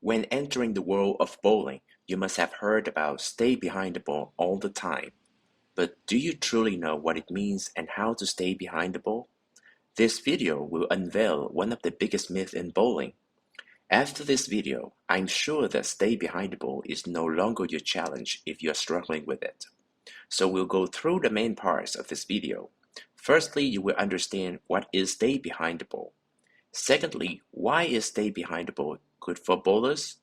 When entering the world of bowling, you must have heard about stay behind the ball all the time. But do you truly know what it means and how to stay behind the ball? This video will unveil one of the biggest myths in bowling. After this video, I'm sure that stay behind the ball is no longer your challenge if you're struggling with it. So we'll go through the main parts of this video. Firstly, you will understand what is stay behind the ball. Secondly, why is stay behind the ball good for bowlers?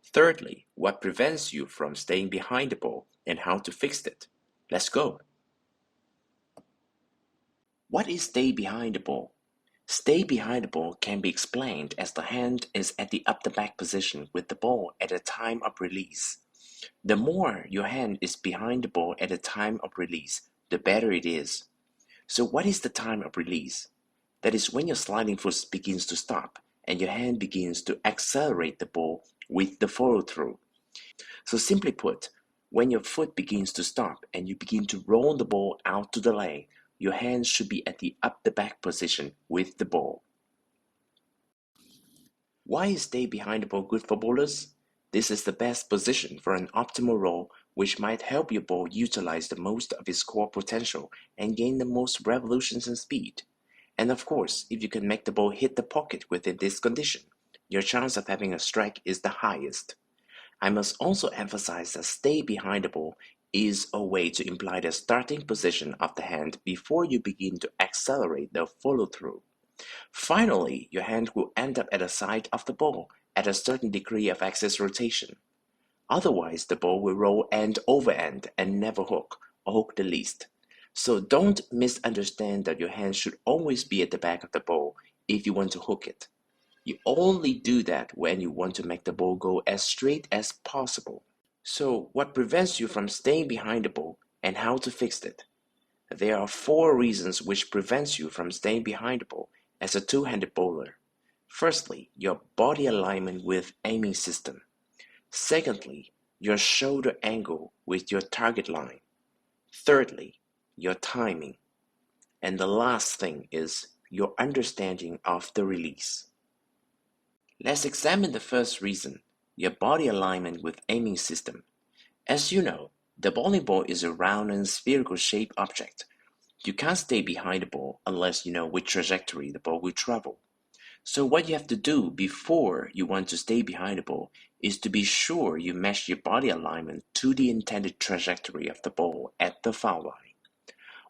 Thirdly, what prevents you from staying behind the ball and how to fix it? Let's go. What is stay behind the ball? Stay behind the ball can be explained as the hand is at the up-the-back position with the ball at the time of release. The more your hand is behind the ball at the time of release, the better it is. So what is the time of release? That is when your sliding foot begins to stop and your hand begins to accelerate the ball with the follow-through. So simply put, when your foot begins to stop and you begin to roll the ball out to the lane, your hands should be at the up-the-back position with the ball. Why is stay behind the ball good for bowlers? This is the best position for an optimal roll, which might help your ball utilize the most of its core potential and gain the most revolutions and speed. And of course, if you can make the ball hit the pocket within this condition, your chance of having a strike is the highest. I must also emphasize that stay behind the ball is a way to imply the starting position of the hand before you begin to accelerate the follow-through. Finally, your hand will end up at the side of the ball at a certain degree of axis rotation. Otherwise, the ball will roll end over end and never hook, or hook the least. So don't misunderstand that your hand should always be at the back of the ball if you want to hook it. You only do that when you want to make the ball go as straight as possible. So what prevents you from staying behind the ball and how to fix it? There are 4 reasons which prevents you from staying behind the ball as a two-handed bowler. Firstly, your body alignment with aiming system. Secondly, your shoulder angle with your target line. Thirdly, your timing. And the last thing is your understanding of the release. Let's examine the first reason, your body alignment with aiming system. As you know, the bowling ball is a round and spherical shaped object. You can't stay behind the ball unless you know which trajectory the ball will travel. So what you have to do before you want to stay behind the ball is to be sure you match your body alignment to the intended trajectory of the ball at the foul line.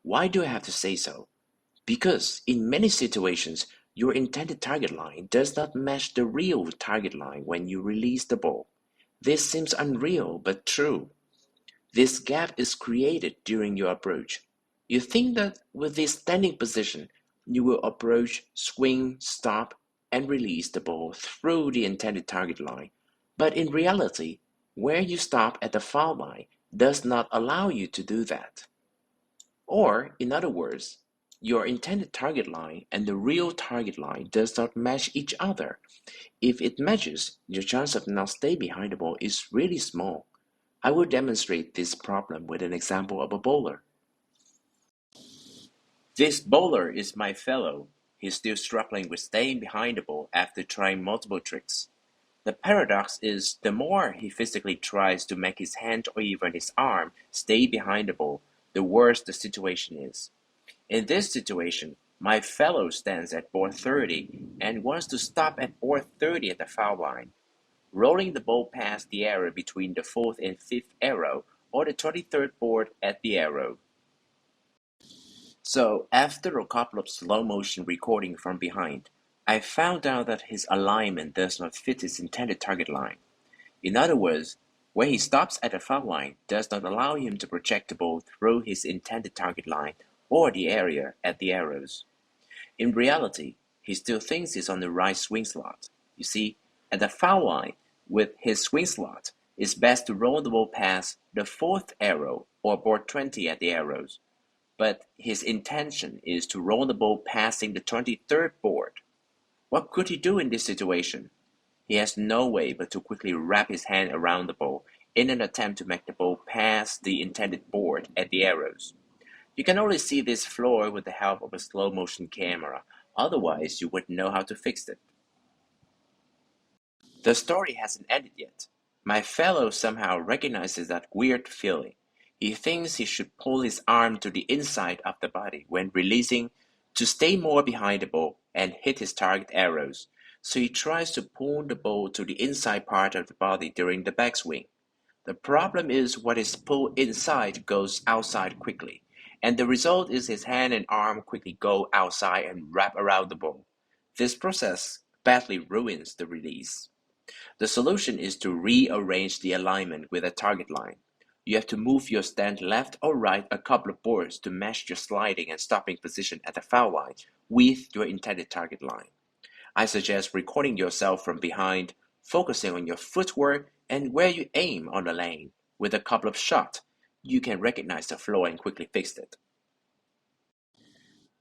Why do I have to say so? Because in many situations, your intended target line does not match the real target line when you release the ball. This seems unreal, but true. This gap is created during your approach. You think that with this standing position, you will approach, swing, stop, and release the ball through the intended target line. But in reality, where you stop at the foul line does not allow you to do that. Or, in other words, your intended target line and the real target line does not match each other. If it matches, your chance of not staying behind the ball is really small. I will demonstrate this problem with an example of a bowler. This bowler is my fellow. He's still struggling with staying behind the ball after trying multiple tricks. The paradox is the more he physically tries to make his hand or even his arm stay behind the ball, the worse the situation is. In this situation, my fellow stands at board 30 and wants to stop at board 30 at the foul line, rolling the ball past the arrow between the 4th and 5th arrow or the 23rd board at the arrow. So after a couple of slow motion recording from behind, I found out that his alignment does not fit his intended target line. In other words, when he stops at the foul line does not allow him to project the ball through his intended target line or the area at the arrows. In reality, he still thinks he's on the right swing slot. You see, at the foul line, with his swing slot, it's best to roll the ball past the 4th arrow or board 20 at the arrows. But his intention is to roll the ball passing the 23rd board. What could he do in this situation? He has no way but to quickly wrap his hand around the ball in an attempt to make the ball pass the intended board at the arrows. You can only see this flaw with the help of a slow motion camera, otherwise you wouldn't know how to fix it. The story hasn't ended yet. My fellow somehow recognizes that weird feeling. He thinks he should pull his arm to the inside of the body when releasing to stay more behind the ball and hit his target arrows. So he tries to pull the ball to the inside part of the body during the backswing. The problem is what is pulled inside goes outside quickly, and the result is his hand and arm quickly go outside and wrap around the ball. This process badly ruins the release. The solution is to rearrange the alignment with a target line. You have to move your stand left or right a couple of boards to match your sliding and stopping position at the foul line with your intended target line. I suggest recording yourself from behind, focusing on your footwork and where you aim on the lane. With a couple of shots, you can recognize the flow and quickly fix it.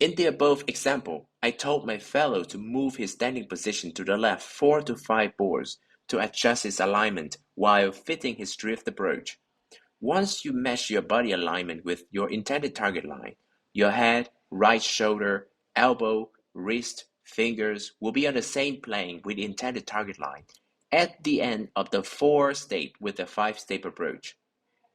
In the above example, I told my fellow to move his standing position to the left 4 to 5 boards to adjust his alignment while fitting his drift approach. Once you match your body alignment with your intended target line, your head, right shoulder, elbow, wrist, fingers will be on the same plane with the intended target line at the end of the 4-step with the 5-step approach.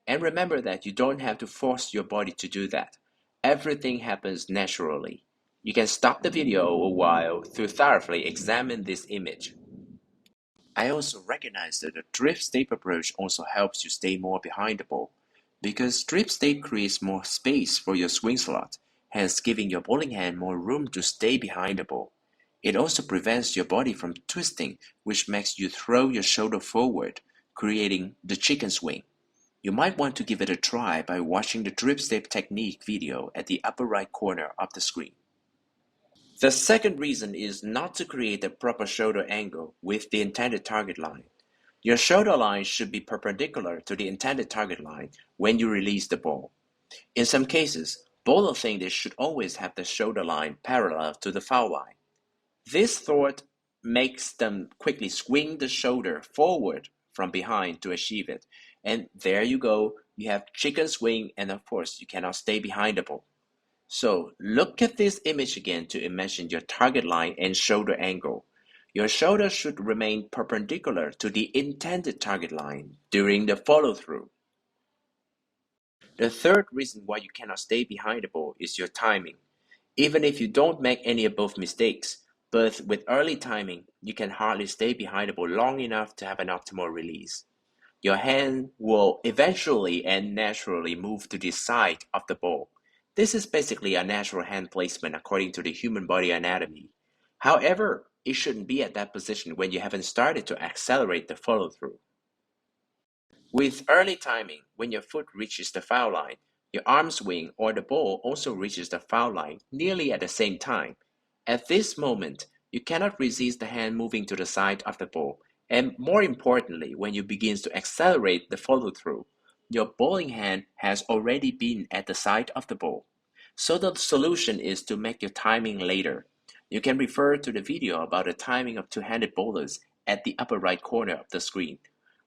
And remember that you don't have to force your body to do that. Everything happens naturally. You can stop the video a while to thoroughly examine this image. I also recognize that the drift step approach also helps you stay more behind the ball, because drift step creates more space for your swing slot, hence giving your bowling hand more room to stay behind the ball. It also prevents your body from twisting, which makes you throw your shoulder forward, creating the chicken swing. You might want to give it a try by watching the drip step technique video at the upper right corner of the screen. The second reason is not to create a proper shoulder angle with the intended target line. Your shoulder line should be perpendicular to the intended target line when you release the ball. In some cases, bowlers think they should always have the shoulder line parallel to the foul line. This thought makes them quickly swing the shoulder forward from behind to achieve it. And there you go, you have chicken swing, and of course you cannot stay behind the ball. So look at this image again to imagine your target line and shoulder angle. Your shoulder should remain perpendicular to the intended target line during the follow-through. The third reason why you cannot stay behind the ball is your timing. Even if you don't make any above mistakes, but with early timing, you can hardly stay behind the ball long enough to have an optimal release. Your hand will eventually and naturally move to the side of the ball. This is basically a natural hand placement according to the human body anatomy. However, it shouldn't be at that position when you haven't started to accelerate the follow-through. With early timing, when your foot reaches the foul line, your arm swing or the ball also reaches the foul line nearly at the same time. At this moment, you cannot resist the hand moving to the side of the ball, and more importantly, when you begin to accelerate the follow-through, your bowling hand has already been at the side of the ball. So the solution is to make your timing later. You can refer to the video about the timing of two-handed bowlers at the upper right corner of the screen.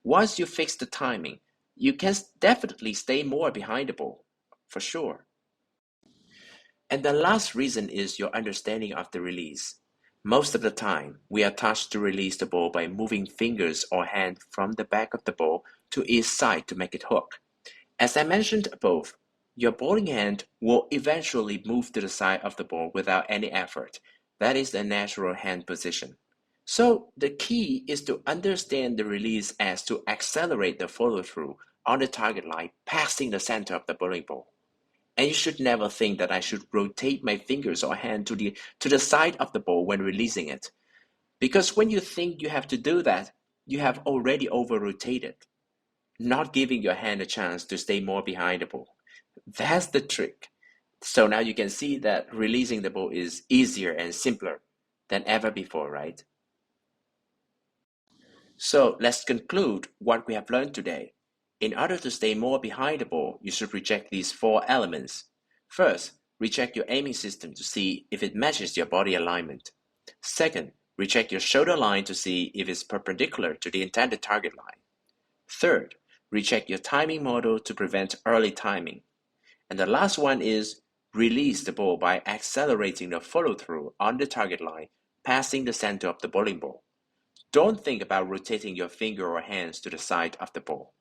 Once you fix the timing, you can definitely stay more behind the ball, for sure. And the last reason is your understanding of the release. Most of the time, we are taught to release the ball by moving fingers or hand from the back of the ball to each side to make it hook. As I mentioned above, your bowling hand will eventually move to the side of the ball without any effort. That is the natural hand position. So the key is to understand the release as to accelerate the follow-through on the target line passing the center of the bowling ball. And you should never think that I should rotate my fingers or hand to the side of the ball when releasing it. Because when you think you have to do that, you have already over-rotated, not giving your hand a chance to stay more behind the ball. That's the trick. So now you can see that releasing the ball is easier and simpler than ever before, right? So let's conclude what we have learned today. In order to stay more behind the ball, you should reject these 4 elements. First, recheck your aiming system to see if it matches your body alignment. Second, recheck your shoulder line to see if it's perpendicular to the intended target line. Third, recheck your timing model to prevent early timing. And the last one is release the ball by accelerating the follow-through on the target line, passing the center of the bowling ball. Don't think about rotating your finger or hands to the side of the ball.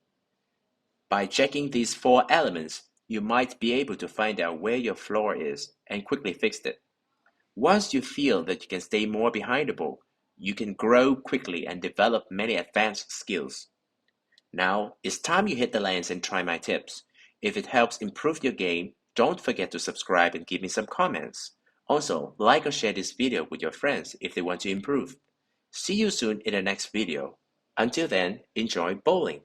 By checking these 4 elements, you might be able to find out where your flaw is and quickly fix it. Once you feel that you can stay more behind the ball, you can grow quickly and develop many advanced skills. Now, it's time you hit the lanes and try my tips. If it helps improve your game, don't forget to subscribe and give me some comments. Also, like or share this video with your friends if they want to improve. See you soon in the next video. Until then, enjoy bowling.